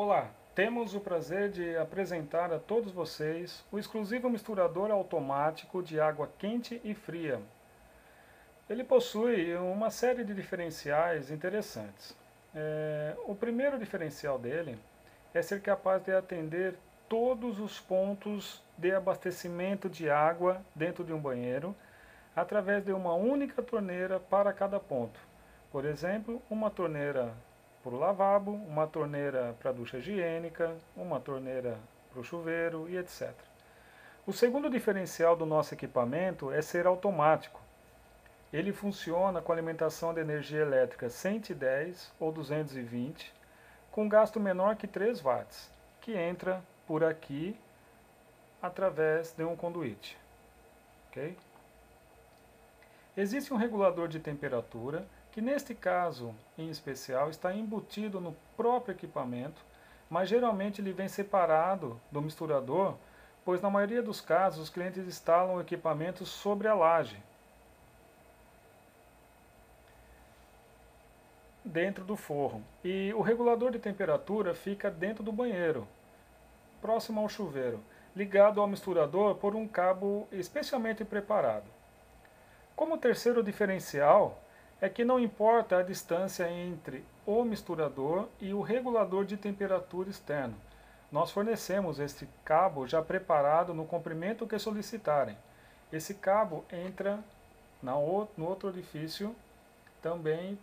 Olá, temos o prazer de apresentar a todos vocês o exclusivo misturador automático de água quente e fria. Ele possui uma série de diferenciais interessantes. O primeiro diferencial dele é ser capaz de atender todos os pontos de abastecimento de água dentro de um banheiro através de uma única torneira para cada ponto. Por exemplo, uma torneira para o lavabo, uma torneira para a ducha higiênica, uma torneira para o chuveiro e etc. O segundo diferencial do nosso equipamento é ser automático. Ele funciona com alimentação de energia elétrica 110 ou 220, com gasto menor que 3 watts, que entra por aqui através de um conduíte. Okay? Existe um regulador de temperatura, que neste caso em especial está embutido no próprio equipamento, mas geralmente ele vem separado do misturador, pois na maioria dos casos os clientes instalam o equipamento sobre a laje, dentro do forro. E o regulador de temperatura fica dentro do banheiro, próximo ao chuveiro, ligado ao misturador por um cabo especialmente preparado. Como terceiro diferencial, é que não importa a distância entre o misturador e o regulador de temperatura externo. Nós fornecemos este cabo já preparado no comprimento que solicitarem. Esse cabo entra no outro orifício também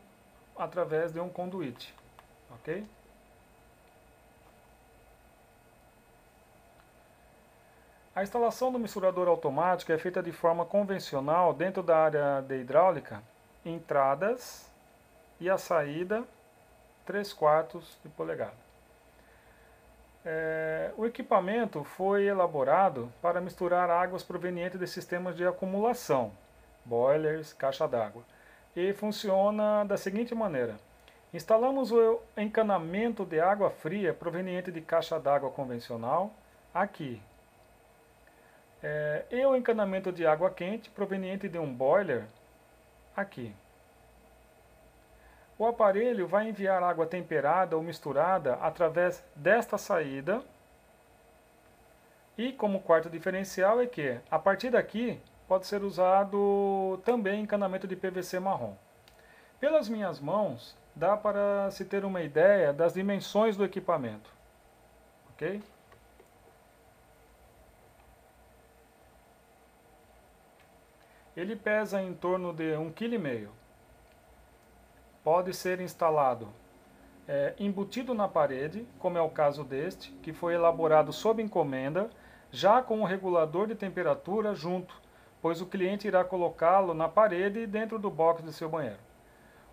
através de um conduíte. Ok? A instalação do misturador automático é feita de forma convencional dentro da área de hidráulica, entradas e a saída 3/4 de polegada. O equipamento foi elaborado para misturar águas provenientes de sistemas de acumulação, boilers, caixa d'água, e funciona da seguinte maneira. Instalamos o encanamento de água fria proveniente de caixa d'água convencional aqui, e o encanamento de água quente proveniente de um boiler aqui. O aparelho vai enviar água temperada ou misturada através desta saída. E como quarto diferencial é que, a partir daqui, pode ser usado também encanamento de PVC marrom. Pelas minhas mãos, dá para se ter uma ideia das dimensões do equipamento. Ok? Ele pesa em torno de 1,5 kg. Pode ser instalado embutido na parede, como é o caso deste, que foi elaborado sob encomenda, já com o regulador de temperatura junto, pois o cliente irá colocá-lo na parede dentro do box de seu banheiro.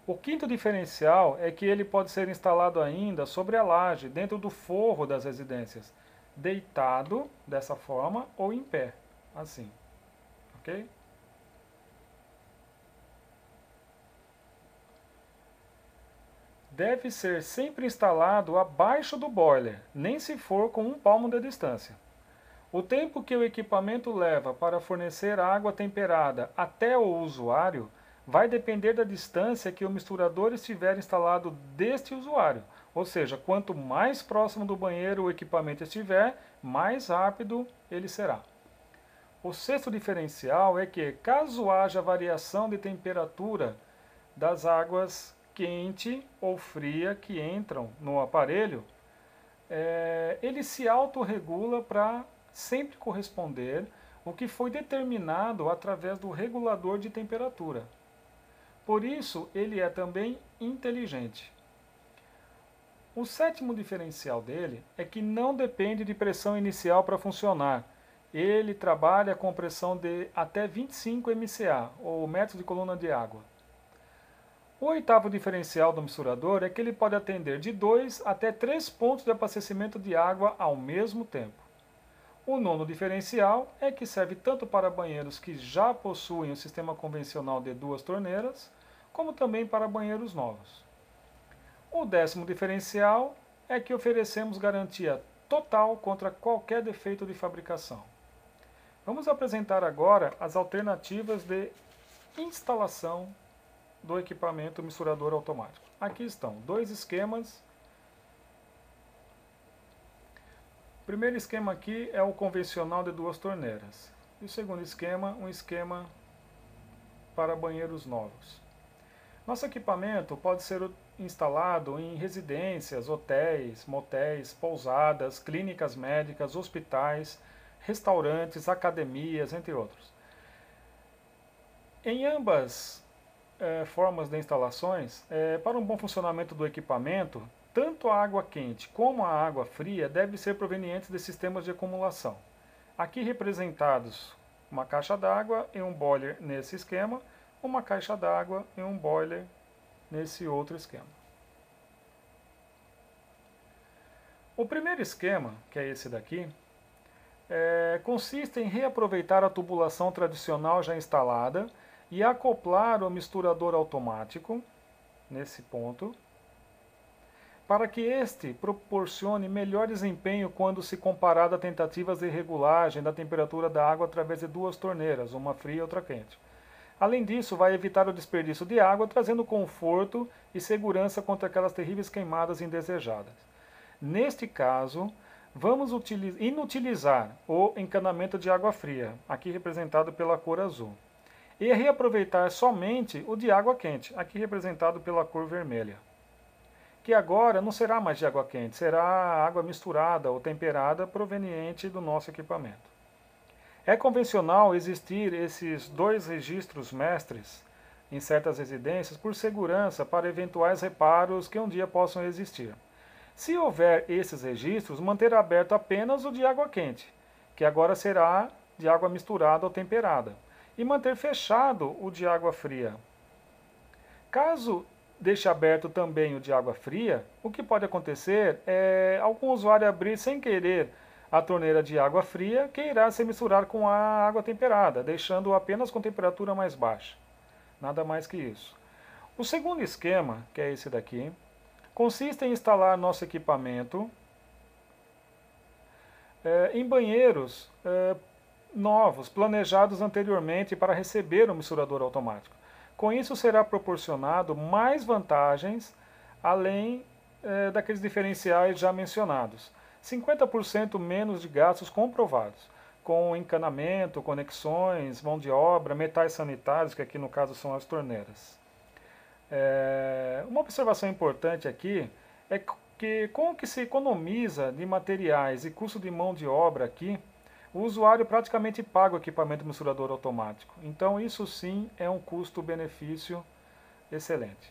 O quinto diferencial é que ele pode ser instalado ainda sobre a laje, dentro do forro das residências, deitado dessa forma ou em pé, assim. Ok? Deve ser sempre instalado abaixo do boiler, nem se for com 1 palmo de distância. O tempo que o equipamento leva para fornecer água temperada até o usuário vai depender da distância que o misturador estiver instalado deste usuário. Ou seja, quanto mais próximo do banheiro o equipamento estiver, mais rápido ele será. O sexto diferencial é que, caso haja variação de temperatura das águas quente ou fria que entram no aparelho, ele se autorregula para sempre corresponder o que foi determinado através do regulador de temperatura. Por isso, ele é também inteligente. O sétimo diferencial dele é que não depende de pressão inicial para funcionar. Ele trabalha com pressão de até 25 MCA, ou metros de coluna de água. O oitavo diferencial do misturador é que ele pode atender de 2 até 3 pontos de abastecimento de água ao mesmo tempo. O nono diferencial é que serve tanto para banheiros que já possuem o sistema convencional de 2 torneiras, como também para banheiros novos. O décimo diferencial é que oferecemos garantia total contra qualquer defeito de fabricação. Vamos apresentar agora as alternativas de instalação do equipamento misturador automático. Aqui estão 2 esquemas primeiro esquema aqui é o convencional de 2 torneiras. E o segundo esquema, um esquema para banheiros novos. Nosso equipamento pode ser instalado em residências, hotéis, motéis, pousadas, clínicas médicas, hospitais, restaurantes, academias, entre outros. Em ambas formas de instalações, para um bom funcionamento do equipamento, tanto a água quente como a água fria devem ser provenientes de sistemas de acumulação. Aqui representados uma caixa d'água e um boiler nesse esquema, uma caixa d'água e um boiler nesse outro esquema. O primeiro esquema, que é esse daqui, consiste em reaproveitar a tubulação tradicional já instalada e acoplar o misturador automático, nesse ponto, para que este proporcione melhor desempenho quando se comparado a tentativas de regulagem da temperatura da água através de 2 torneiras, uma fria e outra quente. Além disso, vai evitar o desperdício de água, trazendo conforto e segurança contra aquelas terríveis queimadas indesejadas. Neste caso, vamos inutilizar o encanamento de água fria, aqui representado pela cor azul, e reaproveitar somente o de água quente, aqui representado pela cor vermelha, que agora não será mais de água quente, será água misturada ou temperada proveniente do nosso equipamento. É convencional existir esses 2 registros mestres em certas residências por segurança para eventuais reparos que um dia possam existir. Se houver esses registros, manter aberto apenas o de água quente, que agora será de água misturada ou temperada, e manter fechado o de água fria. Caso deixe aberto também o de água fria, o que pode acontecer é algum usuário abrir sem querer a torneira de água fria, que irá se misturar com a água temperada, deixando-o apenas com temperatura mais baixa. Nada mais que isso. O segundo esquema, que é esse daqui, consiste em instalar nosso equipamento em banheiros novos, planejados anteriormente para receber o misturador automático. Com isso será proporcionado mais vantagens, além daqueles diferenciais já mencionados. 50% menos de gastos comprovados, com encanamento, conexões, mão de obra, metais sanitários, que aqui no caso são as torneiras. Uma observação importante aqui é que com o que se economiza de materiais e custo de mão de obra aqui, o usuário praticamente paga o equipamento misturador automático. Então isso sim é um custo-benefício excelente.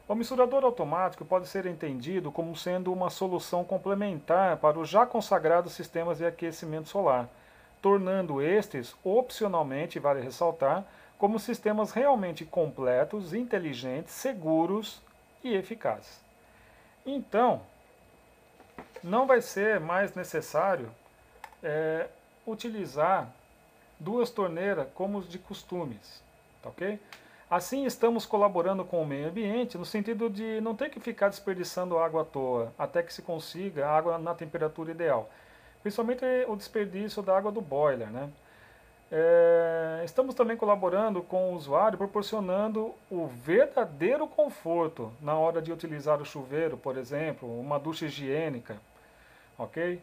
O misturador automático pode ser entendido como sendo uma solução complementar para os já consagrados sistemas de aquecimento solar, tornando estes, opcionalmente, vale ressaltar, como sistemas realmente completos, inteligentes, seguros e eficazes. Então, não vai ser mais necessário utilizar 2 torneiras como de costumes, tá ok? Assim estamos colaborando com o meio ambiente no sentido de não ter que ficar desperdiçando água à toa até que se consiga água na temperatura ideal. Principalmente o desperdício da água do boiler, né? Estamos também colaborando com o usuário, proporcionando o verdadeiro conforto na hora de utilizar o chuveiro, por exemplo, uma ducha higiênica, ok?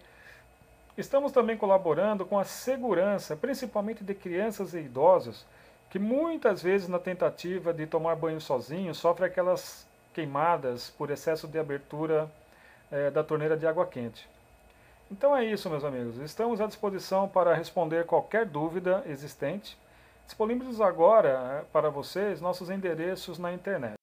Estamos também colaborando com a segurança, principalmente de crianças e idosos, que muitas vezes na tentativa de tomar banho sozinho sofrem aquelas queimadas por excesso de abertura da torneira de água quente. Então é isso, meus amigos. Estamos à disposição para responder qualquer dúvida existente. Disponibilizamos agora para vocês nossos endereços na internet.